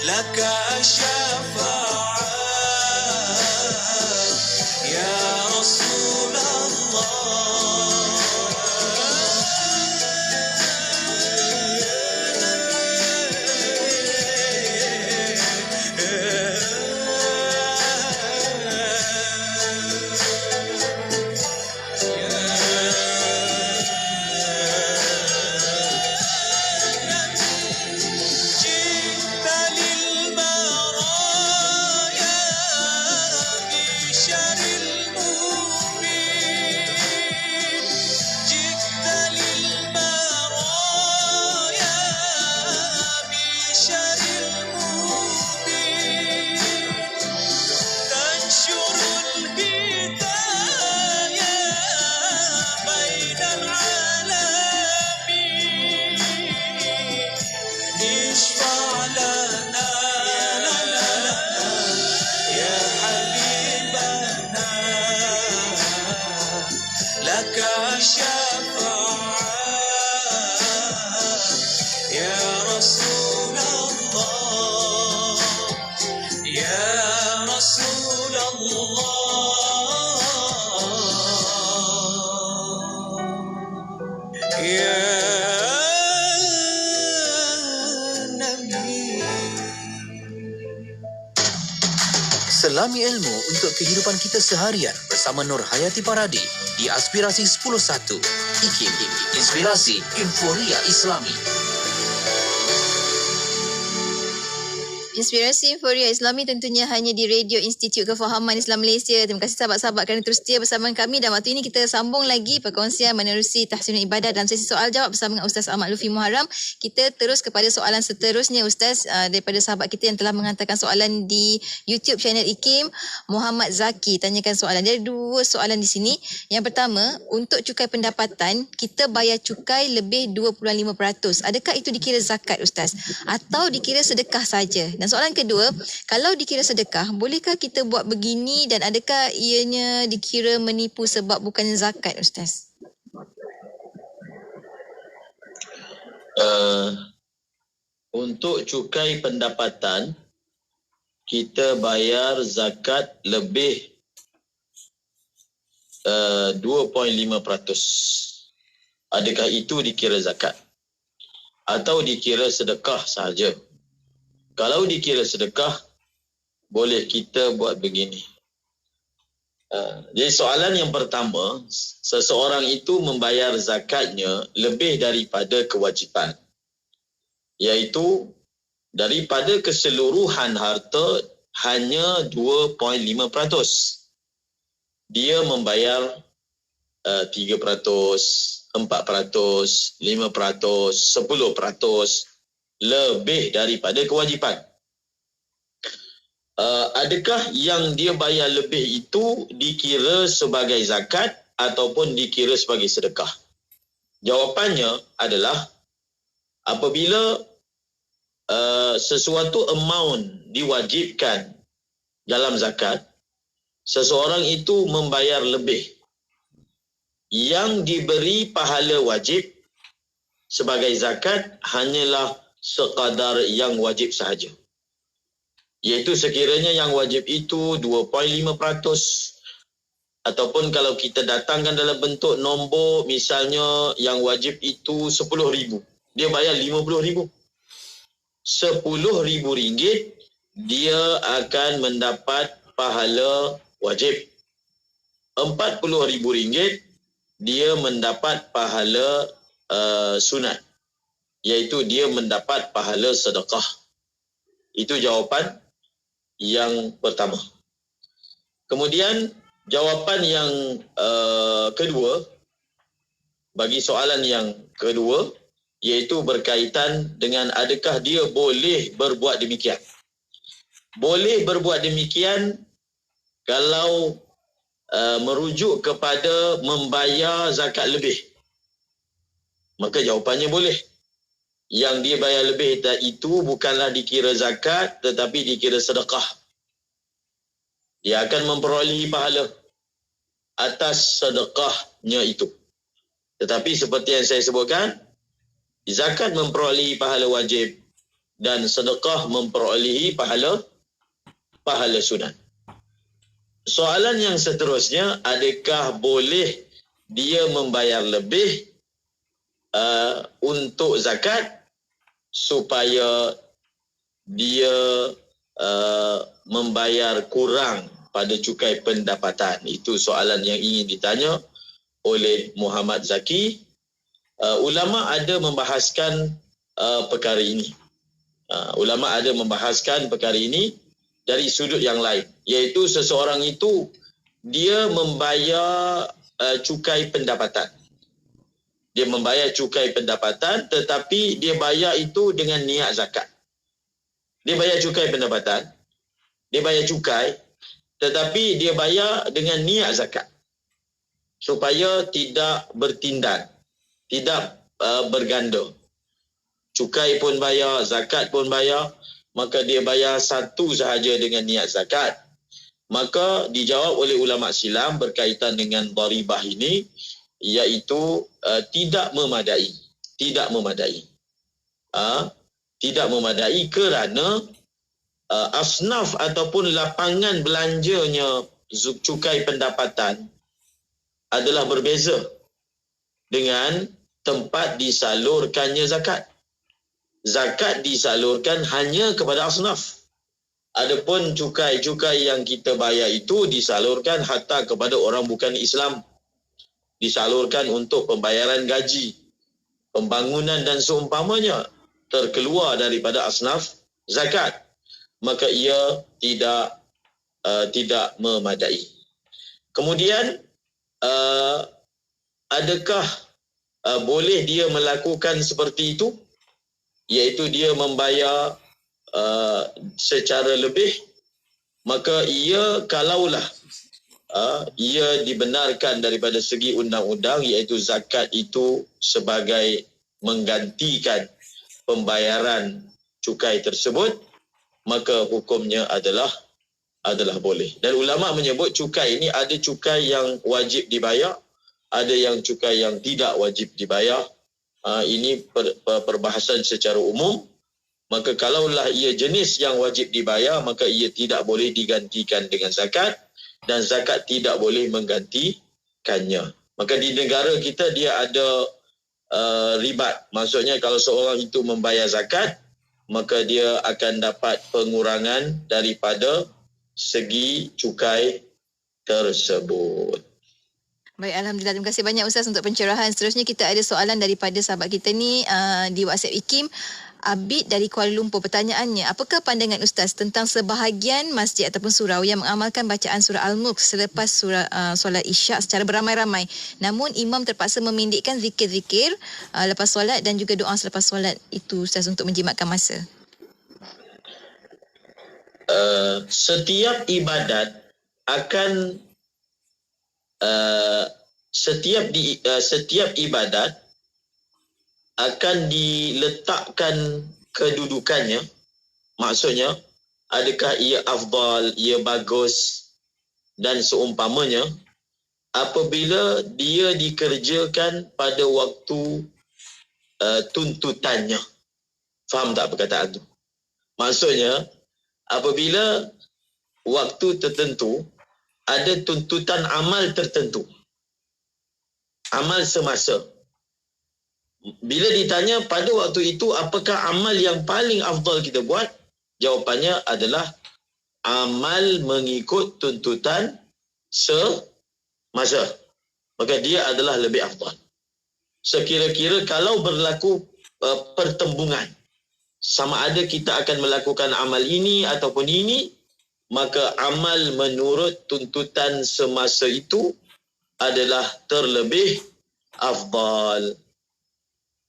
لك الشفاعة يا رسول جئت للبرايا بشر المبين جئت للبرايا بشر المبين تنشر الهدايا بين العالمين اشفع لنا يا حبيبنا لك الشفاعة يا رسول الله يا رسول الله يا Selami ilmu untuk kehidupan kita seharian bersama Nur Hayati Paradi di Aspirasi 101. IKIM, Inspirasi Inforia Islami. Inspirasi Inforia Islami tentunya hanya di Radio Institut Kefahaman Islam Malaysia. Terima kasih sahabat-sahabat kerana terus setia bersama kami, dan waktu ini kita sambung lagi perkongsian menerusi tahsinul ibadah dalam sesi soal jawab bersama dengan Ustaz Ahmad Lufi Muharram. Kita terus kepada soalan seterusnya Ustaz, daripada sahabat kita yang telah menghantarkan soalan di YouTube channel IKIM. Muhammad Zaki tanyakan soalan. Dia ada dua soalan di sini. Yang pertama, untuk cukai pendapatan kita bayar cukai lebih 25%. Adakah itu dikira zakat Ustaz atau dikira sedekah saja? Dan soalan kedua, kalau dikira sedekah, bolehkah kita buat begini dan adakah ianya dikira menipu sebab bukan zakat Ustaz? Untuk cukai pendapatan, kita bayar zakat lebih 2.5%. Adakah itu dikira zakat atau dikira sedekah sahaja? Kalau dikira sedekah, boleh kita buat begini. Jadi soalan yang pertama, seseorang itu membayar zakatnya lebih daripada kewajipan, iaitu daripada keseluruhan harta hanya 2.5%. Dia membayar 3%, 4%, 5%, 10% lebih daripada kewajipan. Adakah yang dia bayar lebih itu dikira sebagai zakat ataupun dikira sebagai sedekah? Jawapannya adalah apabila sesuatu amount diwajibkan dalam zakat, seseorang itu membayar lebih. Yang diberi pahala wajib sebagai zakat hanyalah sekadar yang wajib sahaja. Iaitu sekiranya yang wajib itu 2.5%, ataupun kalau kita datangkan dalam bentuk nombor, misalnya yang wajib itu 10,000, dia bayar 50,000. RM10,000, dia akan mendapat pahala wajib. RM40,000, dia mendapat pahala sunat, iaitu dia mendapat pahala sedekah. Itu jawapan yang pertama. Kemudian jawapan yang kedua, bagi soalan yang kedua, iaitu berkaitan dengan adakah dia boleh berbuat demikian. Boleh berbuat demikian kalau merujuk kepada membayar zakat lebih. Maka jawapannya boleh. Yang dia bayar lebih itu bukanlah dikira zakat, tetapi dikira sedekah. Dia akan memperolehi pahala atas sedekahnya itu. Tetapi seperti yang saya sebutkan, zakat memperolehi pahala wajib dan sedekah memperolehi pahala sunat. Soalan yang seterusnya, adakah boleh dia membayar lebih untuk zakat supaya dia membayar kurang pada cukai pendapatan? Itu soalan yang ingin ditanya oleh Muhammad Zaki. Ulama ada membahaskan perkara ini. Ulama ada membahaskan perkara ini dari sudut yang lain, iaitu seseorang itu dia membayar cukai pendapatan. Dia membayar cukai pendapatan, tetapi dia bayar itu dengan niat zakat. Dia bayar cukai pendapatan, dia bayar cukai, tetapi dia bayar dengan niat zakat. Supaya tidak bertindan, tidak berganda. Cukai pun bayar, zakat pun bayar, maka dia bayar satu sahaja dengan niat zakat. Maka dijawab oleh ulama silam berkaitan dengan daribah ini, iaitu tidak memadai. Tidak memadai. Tidak memadai kerana asnaf ataupun lapangan belanjanya cukai pendapatan adalah berbeza dengan tempat disalurkannya zakat. Zakat disalurkan hanya kepada asnaf. Adapun cukai-cukai yang kita bayar itu disalurkan hatta kepada orang bukan Islam. Disalurkan untuk pembayaran gaji, pembangunan dan seumpamanya, terkeluar daripada asnaf zakat. Maka ia tidak memadai. Kemudian adakah boleh dia melakukan seperti itu, iaitu dia membayar secara lebih? Maka ia kalaulah ia dibenarkan daripada segi undang-undang, iaitu zakat itu sebagai menggantikan pembayaran cukai tersebut, maka hukumnya adalah boleh. Dan ulama menyebut cukai ini ada cukai yang wajib dibayar, ada yang cukai yang tidak wajib dibayar. Ini perbahasan secara umum. Maka kalaulah ia jenis yang wajib dibayar, maka ia tidak boleh digantikan dengan zakat, dan zakat tidak boleh menggantikannya. Maka di negara kita dia ada ribat. Maksudnya kalau seorang itu membayar zakat, maka dia akan dapat pengurangan daripada segi cukai tersebut. Baik, Alhamdulillah. Terima kasih banyak Ustaz untuk pencerahan. Seterusnya kita ada soalan daripada sahabat kita ni di WhatsApp IKIM. Abid dari Kuala Lumpur, pertanyaannya, apakah pandangan Ustaz tentang sebahagian masjid ataupun surau yang mengamalkan bacaan surah Al-Mulk selepas solat Isyak secara beramai-ramai, namun imam terpaksa memendekkan zikir-zikir lepas solat dan juga doa selepas solat itu, Ustaz, untuk menjimatkan masa? Setiap ibadat akan setiap ibadat akan diletakkan kedudukannya. Maksudnya, adakah ia afdal, ia bagus dan seumpamanya apabila dia dikerjakan pada waktu tuntutannya. Faham tak perkataan itu? Maksudnya, apabila waktu tertentu ada tuntutan amal tertentu, amal semasa, bila ditanya pada waktu itu apakah amal yang paling afdal kita buat, jawapannya adalah amal mengikut tuntutan semasa. Maka dia adalah lebih afdal. Sekira-kira kalau berlaku pertembungan, sama ada kita akan melakukan amal ini ataupun ini, maka amal menurut tuntutan semasa itu adalah terlebih afdal.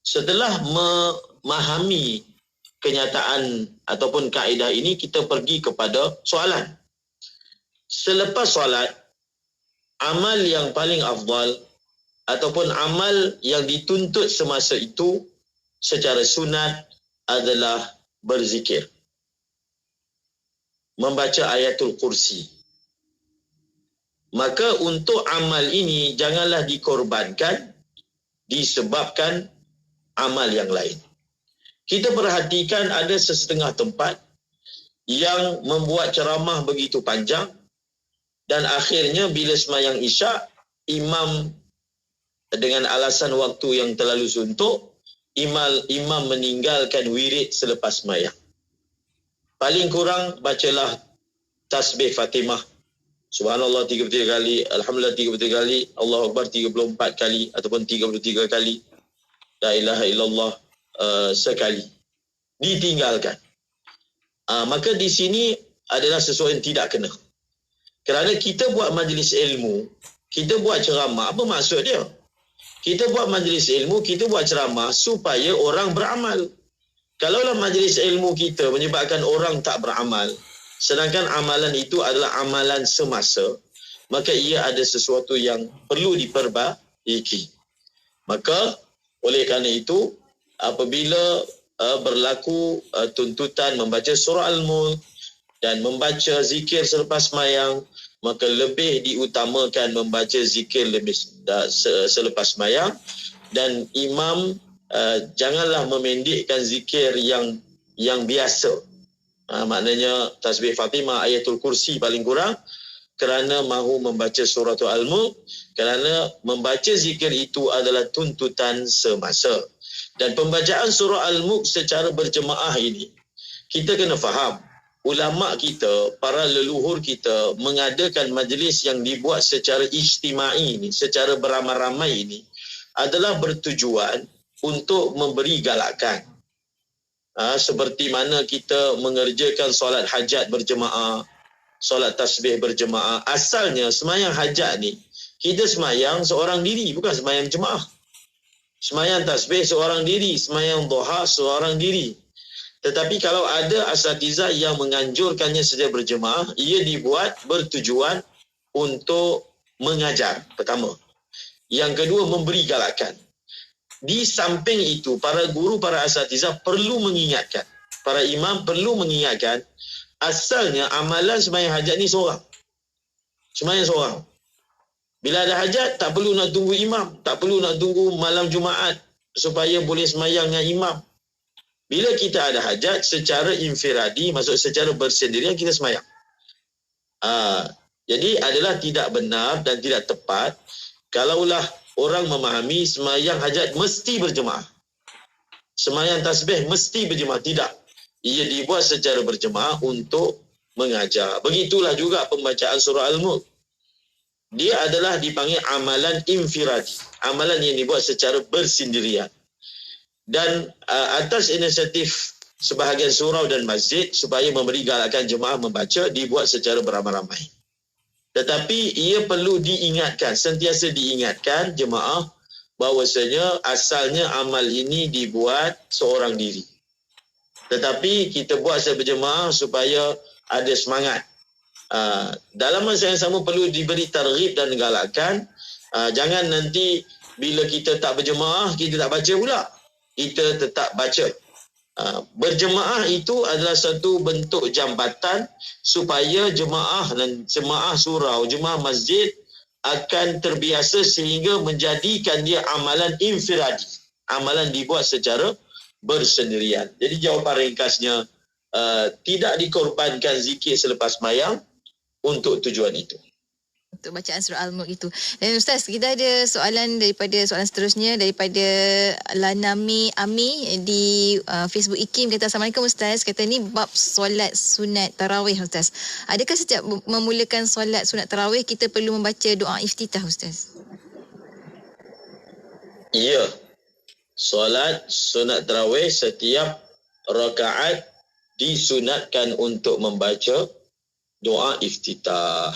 Setelah memahami kenyataan ataupun kaedah ini, kita pergi kepada soalan. Selepas solat, amal yang paling afdal ataupun amal yang dituntut semasa itu secara sunat adalah berzikir. Membaca ayatul kursi. Maka untuk amal ini janganlah dikorbankan disebabkan amal yang lain. Kita perhatikan ada sesetengah tempat yang membuat ceramah begitu panjang dan akhirnya bila sembahyang isyak, imam dengan alasan waktu yang terlalu suntuk, imam meninggalkan wirid selepas sembahyang. Paling kurang bacalah tasbih Fatimah. Subhanallah 33 kali, Alhamdulillah 33 kali, Allahu Akbar 34 kali ataupun 33 kali. La ilaha illallah sekali. Ditinggalkan. Maka di sini adalah sesuatu yang tidak kena. Kerana kita buat majlis ilmu, kita buat ceramah, apa maksud dia? Kita buat majlis ilmu, kita buat ceramah supaya orang beramal. Kalaulah majlis ilmu kita menyebabkan orang tak beramal, sedangkan amalan itu adalah amalan semasa, maka ia ada sesuatu yang perlu diperbaiki. Maka oleh kerana itu, apabila berlaku tuntutan membaca surah Al-Mulk dan membaca zikir selepas sembahyang, maka lebih diutamakan membaca zikir lebih selepas sembahyang, dan imam janganlah memendekkan zikir yang biasa. Maknanya tasbih Fatimah, ayatul kursi paling kurang, kerana mahu membaca surah Al-Mulk, kerana membaca zikir itu adalah tuntutan semasa. Dan pembacaan surah Al-Mulk secara berjemaah ini, kita kena faham, ulama kita, para leluhur kita mengadakan majlis yang dibuat secara ijtimai ini, secara beramai-ramai ini, adalah bertujuan untuk memberi galakan. Seperti mana kita mengerjakan solat hajat berjemaah, solat tasbih berjemaah. Asalnya sembahyang hajat ni, kita sembahyang seorang diri, bukan sembahyang jemaah. Sembahyang tasbih seorang diri, sembahyang duha seorang diri. Tetapi kalau ada asatizah yang menganjurkannya secara berjemaah, ia dibuat bertujuan untuk mengajar, pertama. Yang kedua, memberi galakan. Di samping itu, para guru, para asatizah perlu mengingatkan, para imam perlu mengingatkan, asalnya amalan sembahyang hajat ni seorang. Sembahyang seorang. Bila ada hajat, tak perlu nak tunggu imam. Tak perlu nak tunggu malam Jumaat supaya boleh sembahyang dengan imam. Bila kita ada hajat, secara infiradi, maksud secara bersendirian, kita sembahyang. Jadi adalah tidak benar dan tidak tepat kalaulah orang memahami sembahyang hajat mesti berjemaah. Sembahyang tasbih mesti berjemaah. Tidak. Ia dibuat secara berjemaah untuk mengajar. Begitulah juga pembacaan surah Al-Mulk. Dia adalah dipanggil amalan infiradi. Amalan yang dibuat secara bersendirian. Dan atas inisiatif sebahagian surau dan masjid supaya memberi galakan jemaah membaca, dibuat secara beramai-ramai. Tetapi ia perlu diingatkan, sentiasa diingatkan jemaah bahawasanya asalnya amal ini dibuat seorang diri. Tetapi kita buat secara berjemaah supaya ada semangat. Dalam masa yang sama perlu diberi targhib dan galakan. Jangan nanti bila kita tak berjemaah, kita tak baca pula. Kita tetap baca. Berjemaah itu adalah satu bentuk jambatan supaya jemaah dan jemaah surau, jemaah masjid akan terbiasa sehingga menjadikan dia amalan infiradi. Amalan dibuat secara bersendirian. Jadi jawapan ringkasnya, tidak dikorbankan zikir selepas sembahyang untuk tujuan itu. untuk bacaan surah Al-Mulk itu. Dan Ustaz, kita ada soalan seterusnya daripada Lanami Ami di Facebook IKIM. Kata, Assalamualaikum Ustaz. Kata ni bab solat sunat tarawih Ustaz. Adakah setiap memulakan solat sunat tarawih kita perlu membaca doa iftitah Ustaz? Ya. Solat sunat tarawih setiap rakaat disunatkan untuk membaca doa iftitah.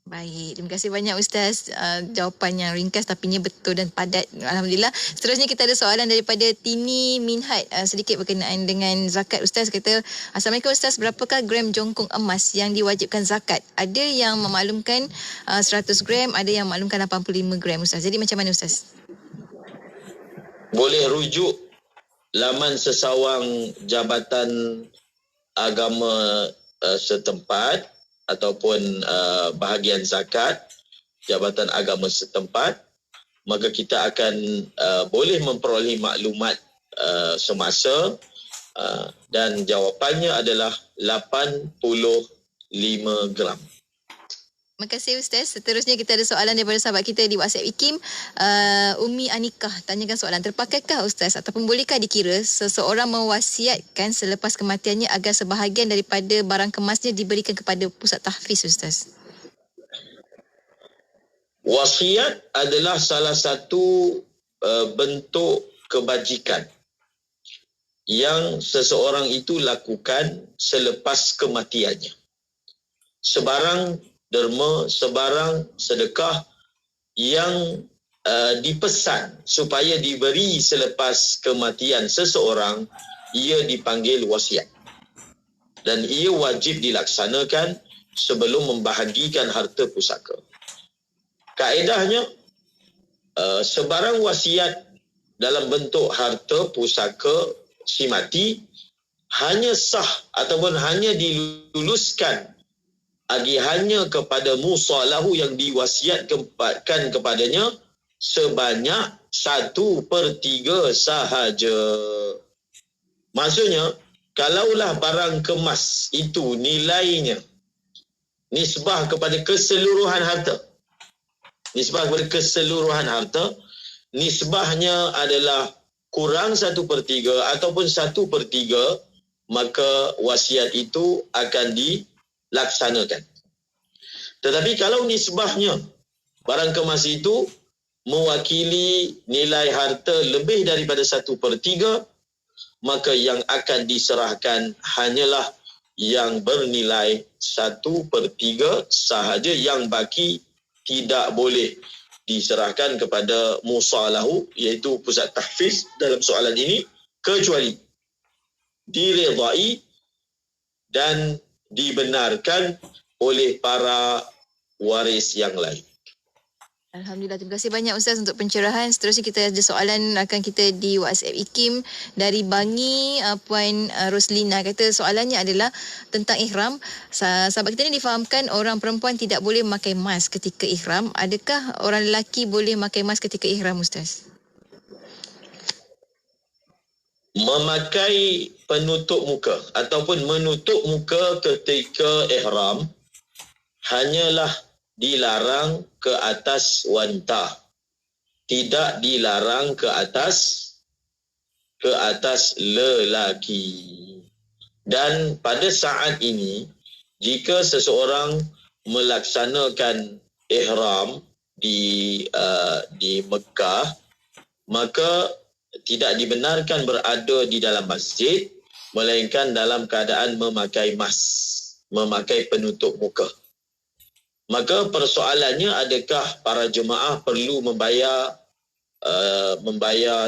Baik, terima kasih banyak Ustaz. Jawapan yang ringkas tapi nya betul dan padat. Alhamdulillah. Seterusnya kita ada soalan daripada Tini Minhat, sedikit berkenaan dengan zakat Ustaz. Kata, Assalamualaikum Ustaz, berapakah gram jongkong emas yang diwajibkan zakat? Ada yang memaklumkan 100 gram, ada yang memaklumkan 85 gram Ustaz. Jadi macam mana Ustaz? Boleh rujuk laman sesawang Jabatan Agama setempat ataupun bahagian zakat Jabatan Agama setempat, maka kita akan boleh memperoleh maklumat semasa dan jawapannya adalah 85 gram. Terima kasih Ustaz. Seterusnya kita ada soalan daripada sahabat kita di WhatsApp IKIM. Umi Anikah tanyakan soalan, terpakaikah Ustaz ataupun bolehkah dikira seseorang mewasiatkan selepas kematiannya agar sebahagian daripada barang kemasnya diberikan kepada pusat tahfiz Ustaz? Wasiat adalah salah satu bentuk kebajikan yang seseorang itu lakukan selepas kematiannya. Sebarang derma, sebarang sedekah yang dipesan supaya diberi selepas kematian seseorang, ia dipanggil wasiat. Dan ia wajib dilaksanakan sebelum membahagikan harta pusaka. Kaedahnya, sebarang wasiat dalam bentuk harta pusaka si mati hanya sah ataupun hanya diluluskan hanya kepada musalahu yang diwasiatkan kepadanya sebanyak 1/3 sahaja. Maksudnya, kalaulah barang kemas itu nilainya nisbah kepada keseluruhan harta, nisbahnya adalah kurang 1/3 ataupun 1/3, maka wasiat itu akan dilaksanakan. Tetapi kalau nisbahnya barang kemas itu mewakili nilai harta lebih daripada 1/3, maka yang akan diserahkan hanyalah yang bernilai 1/3 sahaja. Yang baki tidak boleh diserahkan kepada musalahu, iaitu pusat tahfiz dalam soalan ini, kecuali diredai dan dibenarkan oleh para waris yang lain. Alhamdulillah, terima kasih banyak Ustaz untuk pencerahan. Seterusnya kita ada soalan rakan kita di WhatsApp IKIM dari Bangi, Puan Roslina. Kata soalannya adalah tentang ihram. Sahabat kita ni difahamkan orang perempuan tidak boleh memakai mask ketika ihram. Adakah orang lelaki boleh memakai mask ketika ihram Ustaz? Memakai penutup muka ataupun menutup muka ketika ihram hanyalah dilarang ke atas wanita, tidak dilarang ke atas lelaki. Dan pada saat ini, jika seseorang melaksanakan ihram di Mekah, maka tidak dibenarkan berada di dalam masjid, melainkan dalam keadaan memakai mask, memakai penutup muka. Maka persoalannya, adakah para jemaah perlu membayar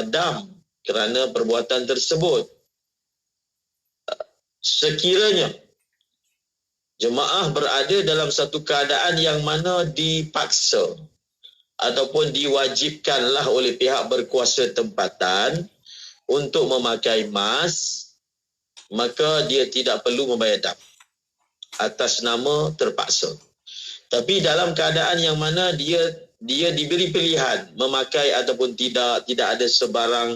dam kerana perbuatan tersebut? Sekiranya jemaah berada dalam satu keadaan yang mana dipaksa ataupun diwajibkanlah oleh pihak berkuasa tempatan untuk memakai mask, maka dia tidak perlu membayar dam atas nama terpaksa. Tapi dalam keadaan yang mana dia diberi pilihan memakai ataupun tidak ada sebarang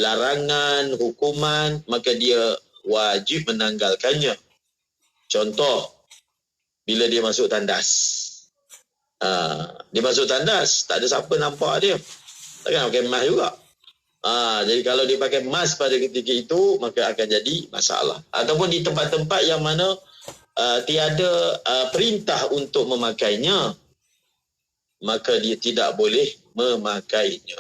larangan, hukuman, maka dia wajib menanggalkannya. Contoh, bila dia masuk tandas. Dia masuk tandas, tak ada siapa nampak dia. Takkan pakai mask juga. Jadi kalau dia pakai mask pada ketika itu, maka akan jadi masalah. Ataupun di tempat-tempat yang mana tiada perintah untuk memakainya, maka dia tidak boleh memakainya.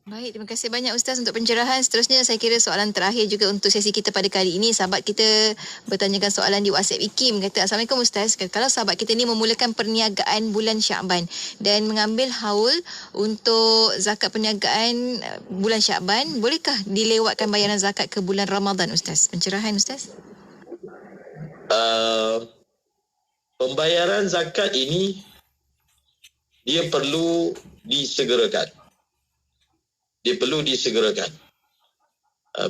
Baik, terima kasih banyak Ustaz untuk pencerahan. Seterusnya saya kira soalan terakhir juga untuk sesi kita pada kali ini. Sahabat kita bertanyakan soalan di WhatsApp IKIM. Kata, Assalamualaikum Ustaz. Kalau sahabat kita ni memulakan perniagaan bulan Syakban dan mengambil haul untuk zakat perniagaan bulan Syakban, bolehkah dilewatkan bayaran zakat ke bulan Ramadan Ustaz? Pencerahan Ustaz. Pembayaran zakat ini dia perlu disegerakan.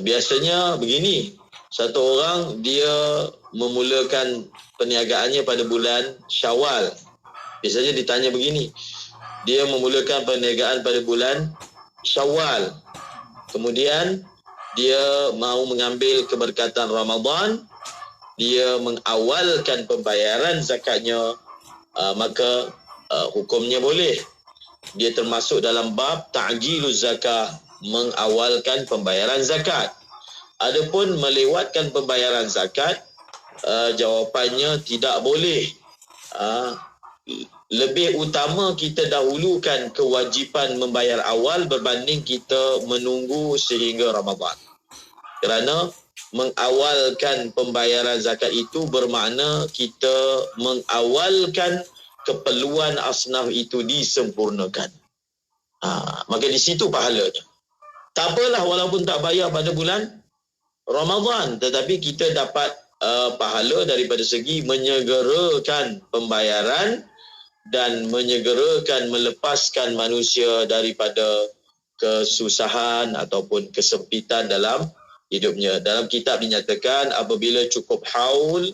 Biasanya begini, satu orang dia memulakan perniagaannya pada bulan Syawal. Biasanya ditanya begini, dia memulakan perniagaan pada bulan Syawal. Kemudian dia mahu mengambil keberkatan Ramadan, dia mengawalkan pembayaran zakatnya, maka hukumnya boleh. Dia termasuk dalam bab ta'jiluz zakah, mengawalkan pembayaran zakat. Adapun melewatkan pembayaran zakat, jawapannya tidak boleh. Lebih utama kita dahulukan kewajipan membayar awal berbanding kita menunggu sehingga Ramadan. Kerana mengawalkan pembayaran zakat itu bermakna kita mengawalkan keperluan asnaf itu disempurnakan. Maka di situ pahalanya. Tak apalah walaupun tak bayar pada bulan Ramadan, tetapi kita dapat pahala daripada segi menyegerakan pembayaran dan menyegerakan melepaskan manusia daripada kesusahan ataupun kesempitan dalam hidupnya. Dalam kitab dinyatakan apabila cukup haul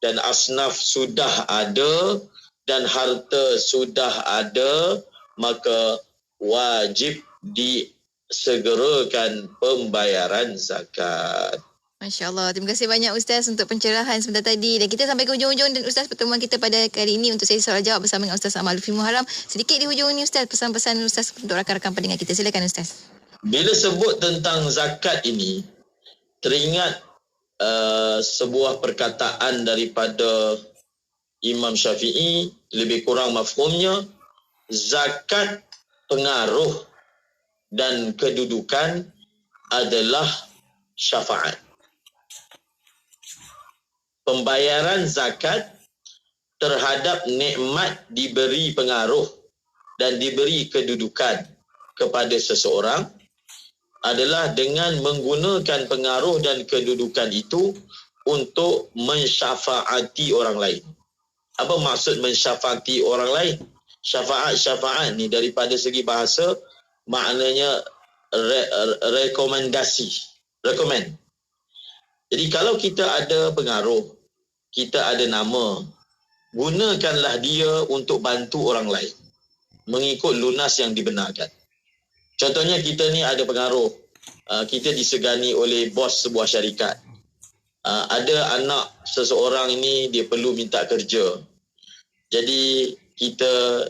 dan asnaf sudah ada dan harta sudah ada, maka wajib disegerakan pembayaran zakat. Masya Allah. Terima kasih banyak Ustaz untuk pencerahan sebentar tadi. Dan kita sampai ke hujung-hujung dan Ustaz pertemuan kita pada kali ini untuk sesi soal jawab bersama dengan Ustaz Ahmad Lutfi Muharram. Sedikit di hujung ini Ustaz, pesan-pesan Ustaz untuk rakan-rakan pendengar kita. Silakan Ustaz. Bila sebut tentang zakat ini, teringat sebuah perkataan daripada Imam Syafi'i, lebih kurang mafhumnya, zakat pengaruh dan kedudukan adalah syafaat. Pembayaran zakat terhadap nikmat diberi pengaruh dan diberi kedudukan kepada seseorang adalah dengan menggunakan pengaruh dan kedudukan itu untuk mensyafaati orang lain. Apa maksud mensyafaati orang lain? Syafaat ni daripada segi bahasa maknanya rekomendasi. Recommend. Jadi kalau kita ada pengaruh, kita ada nama, gunakanlah dia untuk bantu orang lain mengikut lunas yang dibenarkan. Contohnya kita ni ada pengaruh, kita disegani oleh bos sebuah syarikat. Ada anak seseorang ini dia perlu minta kerja. Jadi kita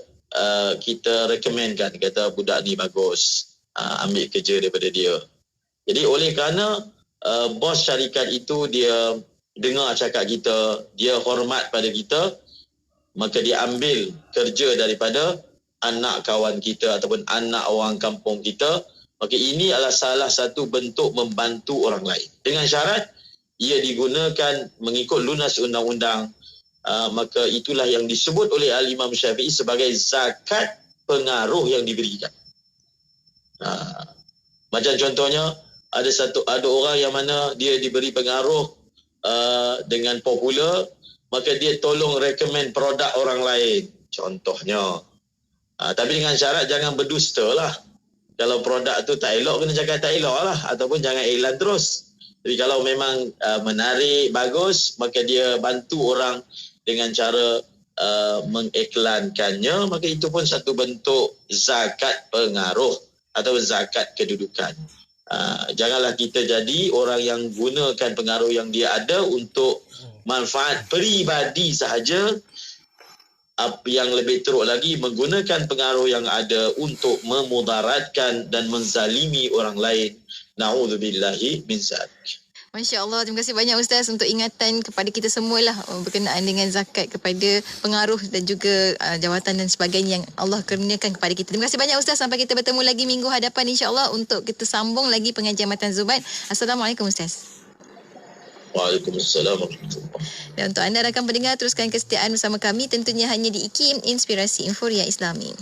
recommendkan, kata budak ni bagus, ambil kerja daripada dia. Jadi oleh kerana bos syarikat itu dia dengar cakap kita, dia hormat pada kita, maka dia ambil kerja daripada anak kawan kita ataupun anak orang kampung kita. Maka ini adalah salah satu bentuk membantu orang lain. Dengan syarat ia digunakan mengikut lunas undang-undang, maka itulah yang disebut oleh Al-Imam Syafi'i sebagai zakat pengaruh yang diberikan. Macam contohnya ada orang yang mana dia diberi pengaruh dengan popular, maka dia tolong recommend produk orang lain contohnya. Tapi dengan syarat jangan berdusta lah. Kalau produk tu tak elok, kena cakap tak elok lah, ataupun jangan iklan terus. Jadi kalau memang menarik, bagus, maka dia bantu orang dengan cara mengiklankannya, maka itu pun satu bentuk zakat pengaruh atau zakat kedudukan. Janganlah kita jadi orang yang gunakan pengaruh yang dia ada untuk manfaat peribadi sahaja, yang lebih teruk lagi, menggunakan pengaruh yang ada untuk memudaratkan dan menzalimi orang lain. Na'udzubillahi min zalik. Masya Allah, terima kasih banyak Ustaz untuk ingatan kepada kita semualah berkenaan dengan zakat, kepada pengaruh dan juga jawatan dan sebagainya yang Allah kurniakan kepada kita. Terima kasih banyak Ustaz, sampai kita bertemu lagi minggu hadapan insya-Allah untuk kita sambung lagi pengajian Matan Zubaid. Assalamualaikum Ustaz. Waalaikumsalam warahmatullahi. Dan untuk anda rakan pendengar, teruskan kesetiaan bersama kami tentunya hanya di IKIM Inspirasi Inforia Islami.